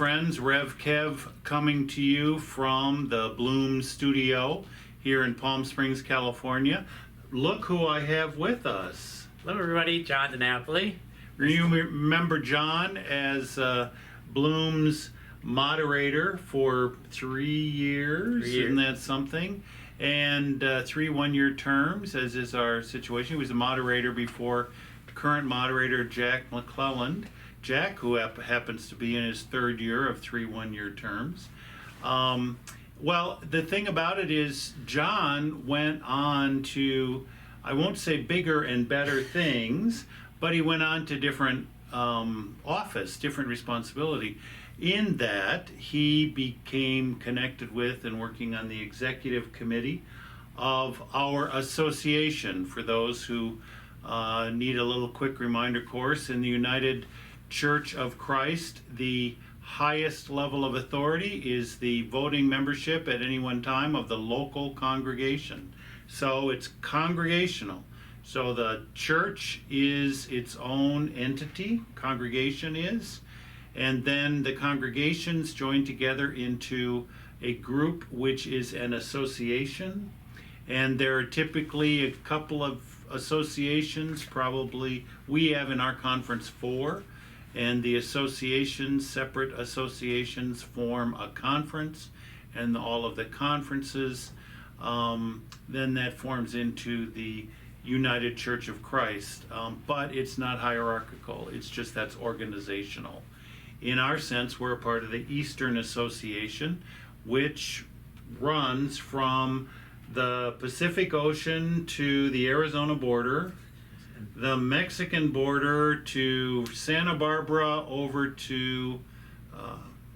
friends, Rev Kev coming to you from the Bloom Studio here in Palm Springs, California. Look who I have with us. Hello everybody, John DiNapoli. You remember John as Bloom's moderator for 3 years, isn't that something? And 3 one-year terms, as is our situation. He was a moderator before current moderator Jack McClelland. Jack, who happens to be in his 3rd year of 3 one-year terms. Well, the thing about it is John went on to, I won't say bigger and better things, but he went on to different office, different responsibility. In that, he became connected with and working on the executive committee of our association. For those who need a little quick reminder course, in the United Church of Christ, the highest level of authority is the voting membership at any one time of the local congregation. So it's congregational. So the church is its own entity, congregation is, and then the congregations join together into a group which is an association. And there are typically a couple of associations, probably we have in our conference 4, and the associations, separate associations, form a conference, and all of the conferences, then that forms into the United Church of Christ. But it's not hierarchical, it's just that's organizational. In our sense, we're a part of the Eastern Association, which runs from the Pacific Ocean to the Arizona border, the Mexican border to Santa Barbara over to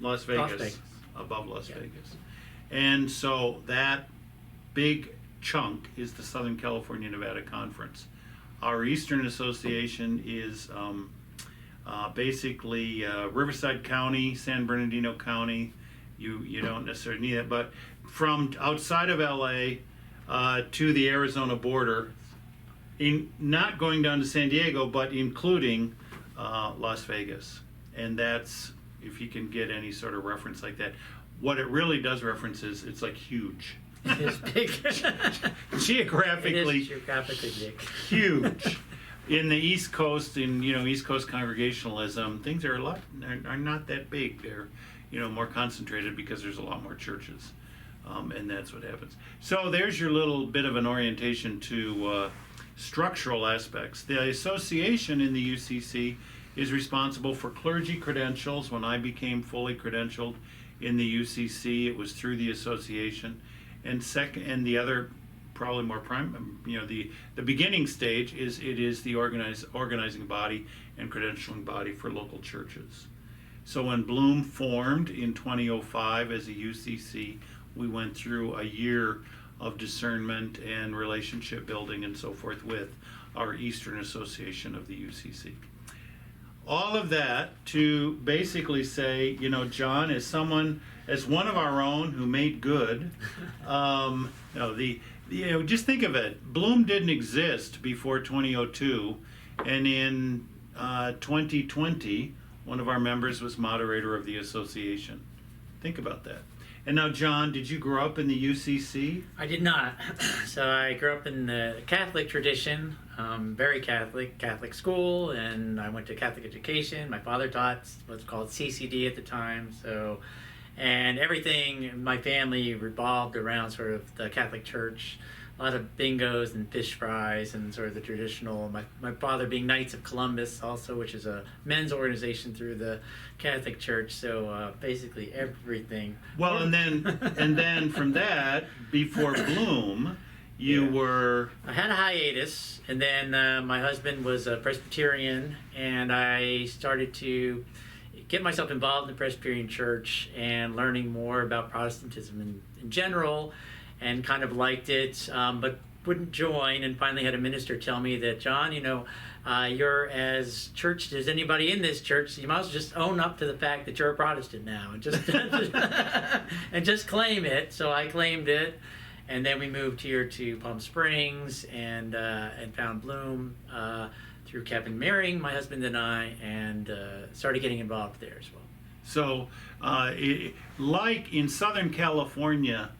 Las Vegas, above Las Vegas. And so that big chunk is the Southern California Nevada Conference. Our Eastern Association is basically Riverside County, San Bernardino County. You don't necessarily need it, but from outside of LA to the Arizona border, not going down to San Diego, but including Las Vegas. And that's, if you can get any sort of reference like that, what it really does reference is it's like huge. It is big. Geographically, it is geographically big. Huge. In the East Coast, in East Coast Congregationalism, things are not that big. They're more concentrated because there's a lot more churches, and that's what happens. So there's your little bit of an orientation to structural aspects. The association in the UCC is responsible for clergy credentials. When I became fully credentialed in the UCC, it was through the association. And the other, probably more the beginning stage is it is the organizing body and credentialing body for local churches. So when Bloom formed in 2005 as a UCC, we went through a year of discernment and relationship building and so forth with our Eastern Association of the UCC. All of that to basically say, John, as one of our own who made good, just think of it. Bloom didn't exist before 2002, and in 2020, one of our members was moderator of the association. Think about that. And now, John, did you grow up in the UCC? I did not. So I grew up in the Catholic tradition, very Catholic school, and I went to Catholic education. My father taught what's called CCD at the time. And everything in my family revolved around sort of the Catholic Church. A lot of bingos and fish fries and sort of the traditional. My father being Knights of Columbus also, which is a men's organization through the Catholic Church. So basically everything. Well, and then from that, before Bloom, I had a hiatus, and then my husband was a Presbyterian, and I started to get myself involved in the Presbyterian Church and learning more about Protestantism in general, and kind of liked it, but wouldn't join, and finally had a minister tell me that, John, you're as churched as anybody in this church, so you might as well just own up to the fact that you're a Protestant now, and just and just claim it. So I claimed it, and then we moved here to Palm Springs and found Bloom through Kevin marrying my husband and I, and started getting involved there as well. So, like in Southern California,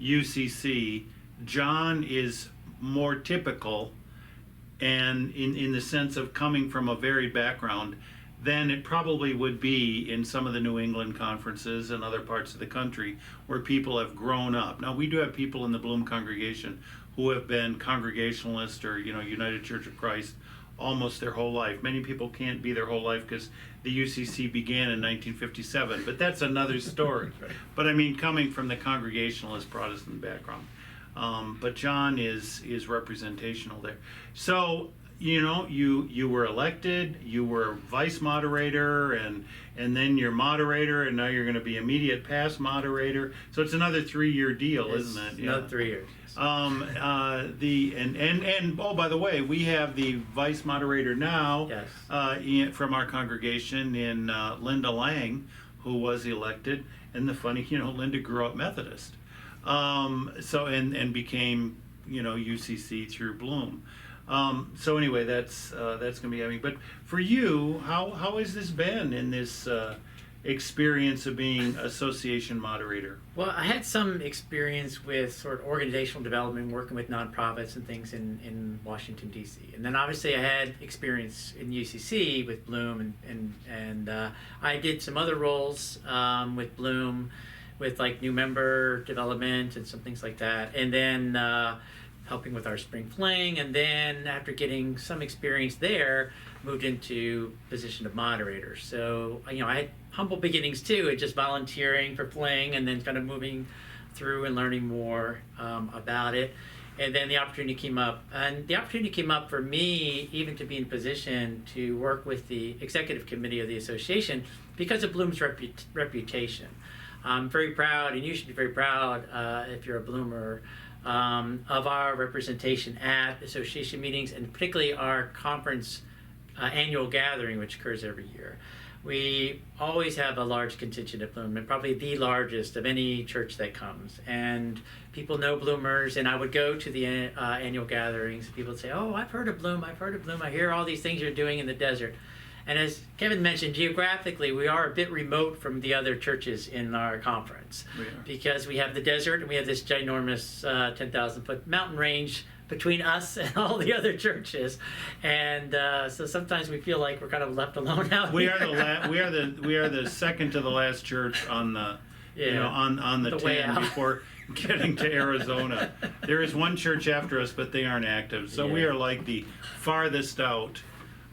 UCC, John is more typical, and in the sense of coming from a varied background, than it probably would be in some of the New England conferences and other parts of the country where people have grown up. Now, we do have people in the Bloom congregation who have been Congregationalist or United Church of Christ almost their whole life. Many people can't be their whole life because the UCC began in 1957, but that's another story. But I mean, coming from the Congregationalist Protestant background. But John is representational there. So, you were elected, you were vice moderator, and then you're moderator, and now you're going to be immediate past moderator. So it's another 3-year deal, isn't it? Yeah. Another 3 years. And oh, by the way, we have the vice moderator now. Yes. From our congregation in Linda Lang, who was elected. And the funny, Linda grew up Methodist, and became UCC through Bloom. So anyway, that's going to be happening. But for you, how has this been in this experience of being association moderator? Well, I had some experience with sort of organizational development, working with nonprofits and things in Washington, D.C. And then obviously I had experience in UCC with Bloom, and I did some other roles with Bloom, with like new member development and some things like that. And then helping with our spring fling, and then after getting some experience there, moved into position of moderator. So I had humble beginnings too, at just volunteering for fling, and then kind of moving through and learning more about it. And then the opportunity came up, for me even to be in position to work with the executive committee of the association because of Bloom's reputation. I'm very proud, and you should be very proud if you're a Bloomer, of our representation at association meetings, and particularly our conference annual gathering, which occurs every year. We always have a large contingent at Bloom, and probably the largest of any church that comes. And people know Bloomers, and I would go to the annual gatherings. People would say, "Oh, I've heard of Bloom. I hear all these things you're doing in the desert." And as Kevin mentioned, geographically, we are a bit remote from the other churches in our conference because we have the desert and we have this ginormous 10,000-foot mountain range between us and all the other churches, and so sometimes we feel like we're kind of left alone out here. We are the second to the last church on the on the 10 before getting to Arizona. There is one church after us, but they aren't active, so we are like the farthest out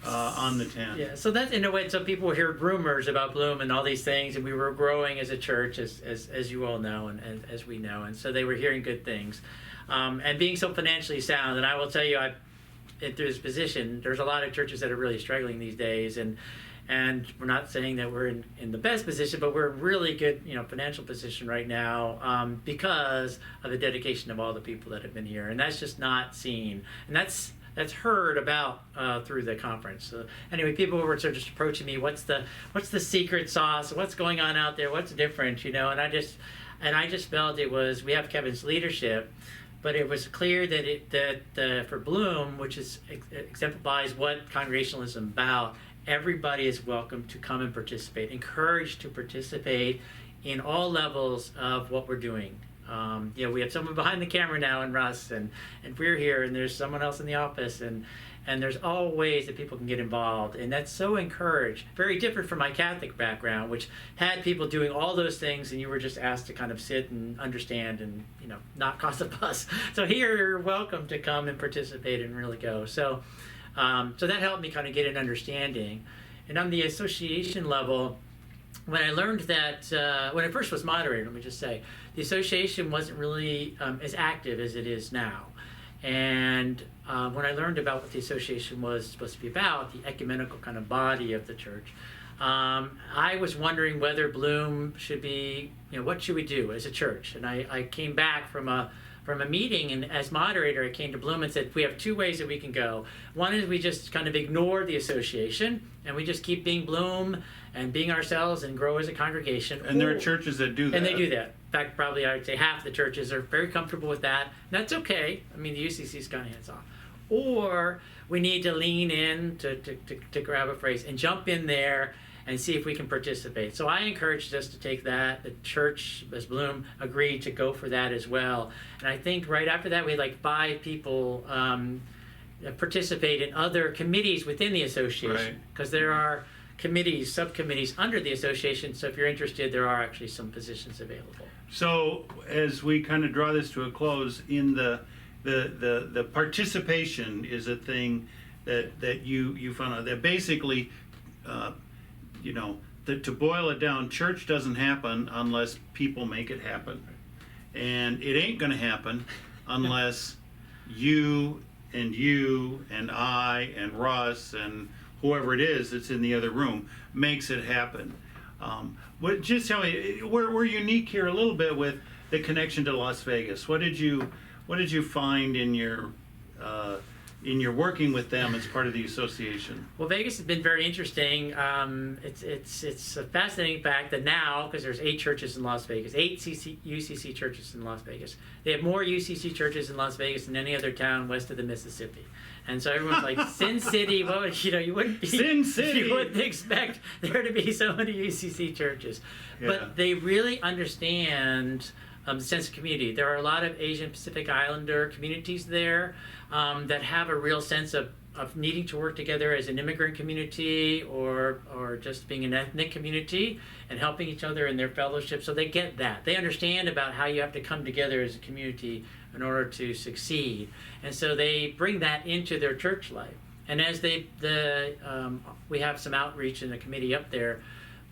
on the 10. Yeah, so that's in a way. So people hear rumors about Bloom and all these things, and we were growing as a church, as you all know, and as we know, and so they were hearing good things. And being so financially sound, and I will tell you, through this position, there's a lot of churches that are really struggling these days, and we're not saying that we're in the best position, but we're in really good, financial position right now because of the dedication of all the people that have been here, and that's just not seen, and that's heard about through the conference. So anyway, people were sort of just approaching me, what's the secret sauce? What's going on out there? What's different? And I just felt we have Kevin's leadership. But it was clear that for Bloom, which exemplifies what Congregationalism is about, everybody is welcome to come and participate, encouraged to participate in all levels of what we're doing. We have someone behind the camera now, and Russ, and we're here, and there's someone else in the office, and there's all ways that people can get involved, and that's so encouraged. Very different from my Catholic background, which had people doing all those things, and you were just asked to kind of sit and understand and not cause a fuss. So here you're welcome to come and participate and really go. So that helped me kind of get an understanding. And on the association level, when I learned that, when I first was moderator, let me just say, the association wasn't really as active as it is now. And when I learned about what the association was supposed to be about, the ecumenical kind of body of the church, I was wondering whether Bloom should be, what should we do as a church? And I came back from a meeting, and as moderator, I came to Bloom and said, we have two ways that we can go. One is we just kind of ignore the association, and we just keep being Bloom and being ourselves and grow as a congregation. And there are churches that do that. And they do that. In fact, probably I would say half the churches are very comfortable with that. And that's okay. I mean, the UCC is kind of hands off. Or we need to lean in, to grab a phrase, and jump in there and see if we can participate. So I encouraged us to take that. The church, as Bloom, agreed to go for that as well. And I think right after that, we had like 5 people participate in other committees within the association, because there are committees, subcommittees under the association. So if you're interested, there are actually some positions available. So as we kind of draw this to a close, in the participation is a thing that you found out that basically, to boil it down, church doesn't happen unless people make it happen, and it ain't going to happen unless you and I and Russ and whoever it is that's in the other room makes it happen. Just tell me, we're unique here a little bit with the connection to Las Vegas. What did you find in your working with them as part of the association? Well, Vegas has been very interesting. It's a fascinating fact that now, because there's 8 churches in Las Vegas, 8 UCC churches in Las Vegas. They have more UCC churches in Las Vegas than any other town west of the Mississippi. And so everyone's like, Sin City, you wouldn't be, Sin City. You wouldn't expect there to be so many UCC churches. Yeah. But they really understand the sense of community. There are a lot of Asian Pacific Islander communities there that have a real sense of needing to work together as an immigrant community or just being an ethnic community and helping each other in their fellowship. So they get that. They understand about how you have to come together as a community in order to succeed. And so they bring that into their church life. And as we have some outreach in the committee up there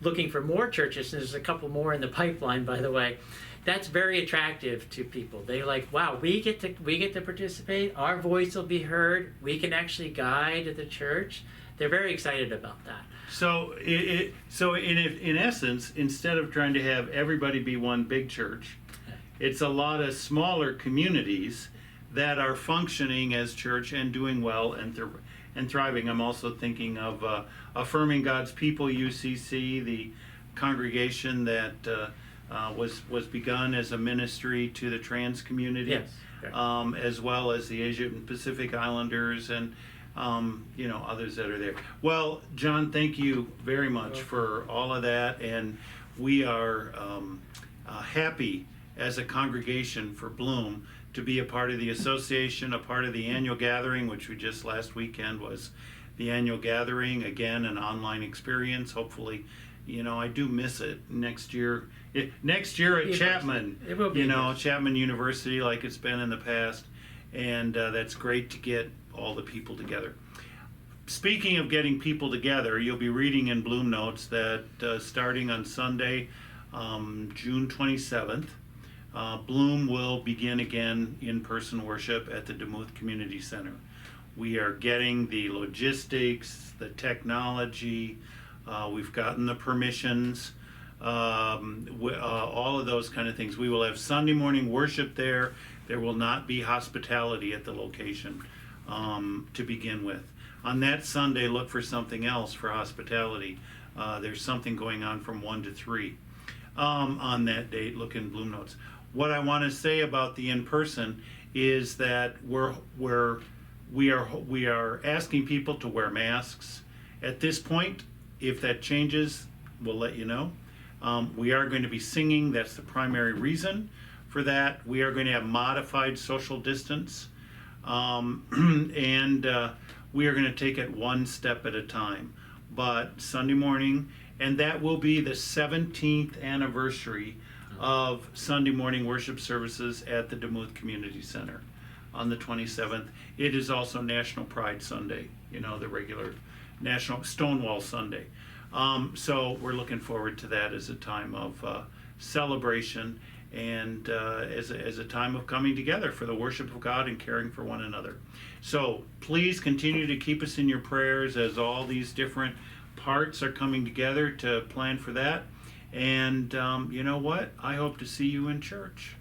looking for more churches, and there's a couple more in the pipeline, by the way. That's very attractive to people. They're like, wow, we get to participate. Our voice will be heard. We can actually guide the church. They're very excited about that. So, in essence, instead of trying to have everybody be one big church, it's a lot of smaller communities that are functioning as church and doing well and thriving. I'm also thinking of Affirming God's People UCC, the congregation that was begun as a ministry to the trans community, Yes, as well as the Asian Pacific Islanders and others that are there. Well, John, thank you very much for all of that, and we are happy as a congregation for Bloom to be a part of the association, a part of the annual gathering, which we just last weekend was the annual gathering, again an online experience. Hopefully, I do miss it next year. Next year at Chapman, it will be Chapman University, like it's been in the past, and that's great to get all the people together. Speaking of getting people together, you'll be reading in Bloom Notes that starting on Sunday, June 27th, Bloom will begin again in-person worship at the DeMuth Community Center. We are getting the logistics, the technology, we've gotten the permissions, all of those kind of things. We will have Sunday morning worship there. There will not be hospitality at the location to begin with. On that Sunday, look for something else for hospitality. There's something going on from 1 to 3 on that date. Look in Bloom Notes. What I want to say about the in-person is that we are asking people to wear masks. At this point, if that changes, we'll let you know. We are going to be singing. That's the primary reason for that. We are going to have modified social distance, and we are going to take it one step at a time. But Sunday morning, and that will be the 17th anniversary of Sunday morning worship services at the DeMuth Community Center on the 27th. It is also National Pride Sunday, the regular National Stonewall Sunday. So we're looking forward to that as a time of celebration and as a time of coming together for the worship of God and caring for one another. So please continue to keep us in your prayers as all these different parts are coming together to plan for that. And you know what? I hope to see you in church.